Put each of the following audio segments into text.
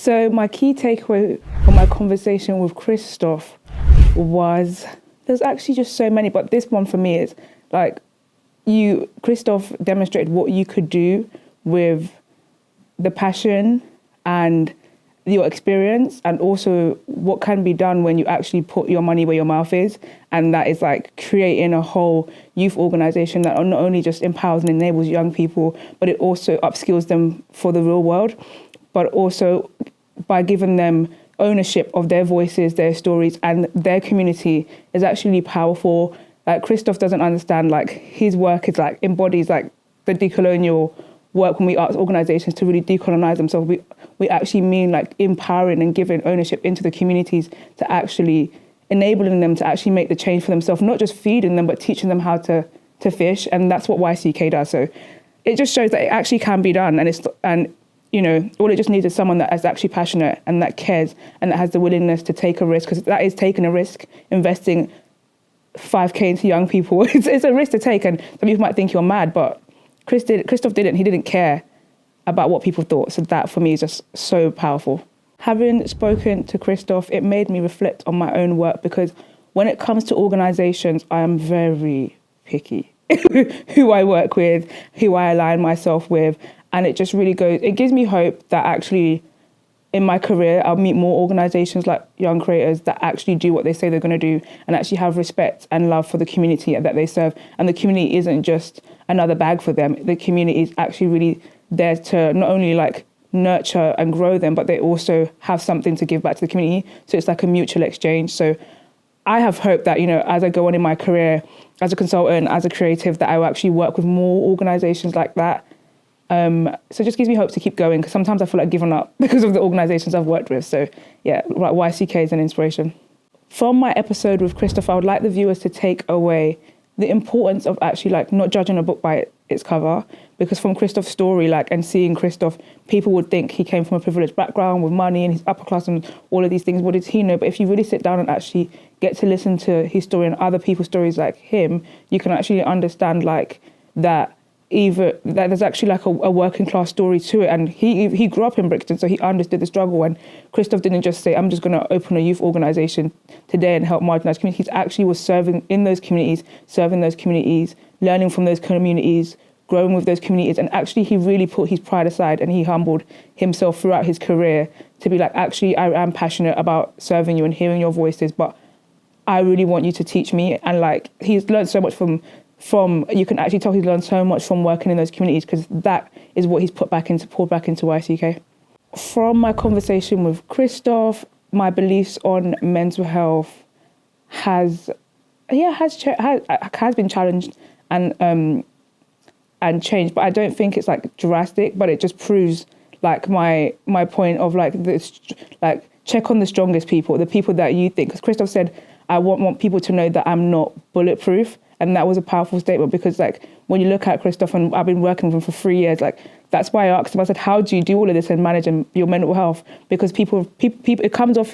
So my key takeaway from my conversation with Christoff was, there's actually just so many, but this one for me is like, Christoff demonstrated what you could do with the passion and your experience, and also what can be done when you actually put your money where your mouth is. And that is like creating a whole youth organization that not only just empowers and enables young people, but it also upskills them for the real world, but also by giving them ownership of their voices, their stories, and their community is actually powerful. Like Christoff doesn't understand, like his work is like embodies like the decolonial work when we ask organizations to really decolonize themselves. We actually mean like empowering and giving ownership into the communities, to actually enabling them to actually make the change for themselves, not just feeding them, but teaching them how to fish. And that's what YCK does. So it just shows that it actually can be done. And you know, all it just needs is someone that is actually passionate and that cares and that has the willingness to take a risk, because that is taking a risk, investing 5K into young people. It's a risk to take, and some people might think you're mad, but Christoff didn't. He didn't care about what people thought. So that for me is just so powerful. Having spoken to Christoff, it made me reflect on my own work, because when it comes to organizations, I am very picky who I work with, who I align myself with. And it just really it gives me hope that actually in my career, I'll meet more organizations like Young Creators that actually do what they say they're going to do, and actually have respect and love for the community that they serve. And the community isn't just another bag for them. The community is actually really there to not only like nurture and grow them, but they also have something to give back to the community. So it's like a mutual exchange. So I have hope that, you know, as I go on in my career as a consultant, as a creative, that I will actually work with more organizations like that. So it just gives me hope to keep going, because sometimes I feel like giving up because of the organizations I've worked with. So yeah, like YCK is an inspiration. From my episode with Christoff, I would like the viewers to take away the importance of actually like not judging a book by its cover, because from Christoff's story, like, and seeing Christoff, people would think he came from a privileged background with money and he's upper class and all of these things. What did he know? But if you really sit down and actually get to listen to his story and other people's stories like him, you can actually understand like that there's actually like a working class story to it. And he grew up in Brixton, so he understood the struggle. And Christoff didn't just say, I'm just going to open a youth organisation today and help marginalised communities. He actually was serving in those communities, learning from those communities, growing with those communities. And actually he really put his pride aside and he humbled himself throughout his career to be like, actually, I am passionate about serving you and hearing your voices, but I really want you to teach me. And like, he's learned so much from you can actually tell he's learned so much from working in those communities, because that is what he's poured back into YCK. From my conversation with Christoff, my beliefs on mental health has been challenged and changed, but I don't think it's like drastic, but it just proves like my point of like this, like check on the strongest people, the people that you think, because Christoff said, I want people to know that I'm not bulletproof. And that was a powerful statement, because like when you look at Christoff, and I've been working with him for 3 years, like that's why I asked him, I said, how do you do all of this and manage your mental health? Because people, it comes off,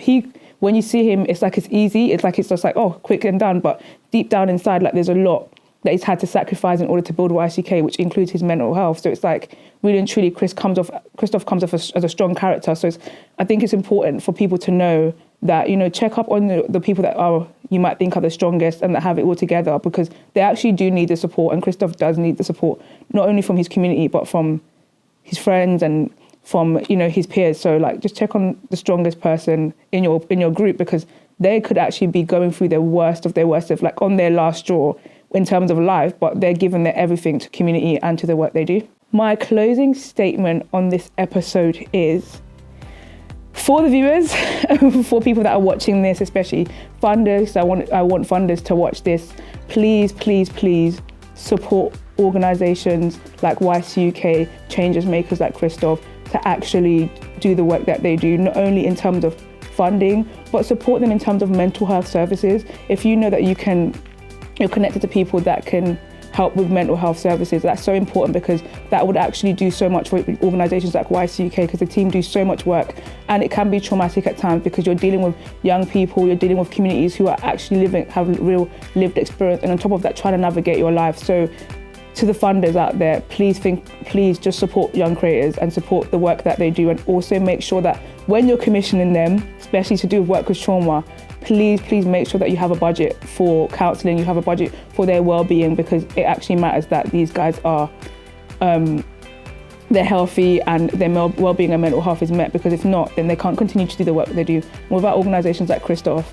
when you see him, it's like it's easy. It's like, it's just like, oh, quick and done. But deep down inside, like there's a lot that he's had to sacrifice in order to build YCK, which includes his mental health. So it's like really and truly Christoff comes off as a strong character. So I think it's important for people to know that, you know, check up on the people that you might think are the strongest and that have it all together, because they actually do need the support. And Christoff does need the support, not only from his community, but from his friends and from, you know, his peers. So like, just check on the strongest person in your group, because they could actually be going through their worst of like on their last straw in terms of life, but they're giving their everything to community and to the work they do. My closing statement on this episode is, for the viewers, for people that are watching this, especially funders, I want funders to watch this. Please, please, please support organisations like YCUK, changes makers like Christoff, to actually do the work that they do, not only in terms of funding, but support them in terms of mental health services. If you know that you're connected to people that can help with mental health services, that's so important, because that would actually do so much for organisations like YCUK, because the team do so much work, and it can be traumatic at times, because you're dealing with young people, you're dealing with communities who are actually have real lived experience, and on top of that, trying to navigate your life. So to the funders out there, please just support young creators and support the work that they do, and also make sure that when you're commissioning them, especially to do with work with trauma, please make sure that you have a budget for counselling, you have a budget for their well-being, because it actually matters that these guys are they're healthy and their well-being and mental health is met, because if not, then they can't continue to do the work that they do. And without organisations like Christoff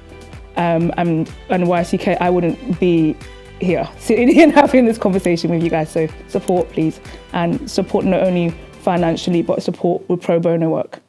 and YCK, I wouldn't be here sitting here and having this conversation with you guys. So support, please, and support not only financially but support with pro bono work.